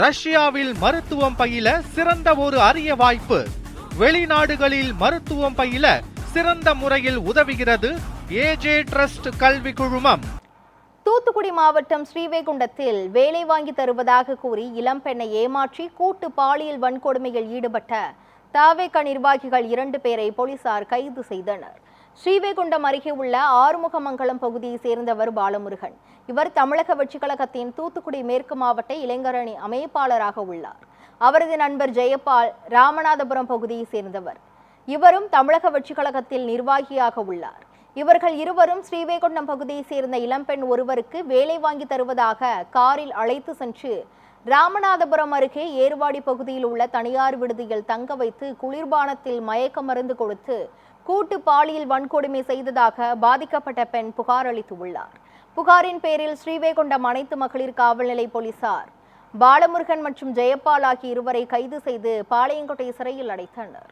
ரஷ்யாவில் மருத்துவம் பயில சிறந்த ஒரு அரிய வாய்ப்பு. வெளிநாடுகளில் மருத்துவம் பயில சிறந்த முறையில் உதவுகிறது ஏஜே ட்ரஸ்ட் கல்வி குழுமம். தூத்துக்குடி மாவட்டம் ஸ்ரீவைகுண்டத்தில் வேலை வாங்கி தருவதாக கூறி இளம்பெண்ணை ஏமாற்றி கூட்டு பாலியல் வன்கொடுமையில் ஈடுபட்ட தவேக நிர்வாகிகள் 2 பேரை போலீசார் கைது செய்தனர். ஸ்ரீவைகுண்டம் அருகே உள்ள ஆறுமுகமங்கலம் பகுதியை சேர்ந்தவர் பாலமுருகன். இவர் தமிழக வெற்றிக் கழகத்தின் தூத்துக்குடி மேற்கு மாவட்ட இளைஞரணி அமைப்பாளராக உள்ளார். அவரது நண்பர் ஜெயபால் ராமநாதபுரம் பகுதியை சேர்ந்தவர். இவரும் தமிழக வெற்றிக் கழகத்தில் நிர்வாகியாக உள்ளார். இவர்கள் இருவரும் ஸ்ரீவைகுண்டம் பகுதியை சேர்ந்த இளம்பெண் ஒருவருக்கு வேலை வாங்கி தருவதாக காரில் அழைத்து சென்று ராமநாதபுரம் அருகே ஏர்வாடி பகுதியில் உள்ள தனியார் விடுதியில் தங்க வைத்து குளிர்பானத்தில் மயக்க மருந்து கொடுத்து கூட்டு பாலியல் வன்கொடுமை செய்ததாக பாதிக்கப்பட்ட பெண் புகார் அளித்துள்ளார். புகாரின் பேரில் ஸ்ரீவைகுண்டம் அனைத்து மகளிர் காவல் நிலைய போலீசார் பாலமுருகன் மற்றும் ஜெயபால் ஆகிய இருவரை கைது செய்து பாளையங்கோட்டை சிறையில் அடைத்தனர்.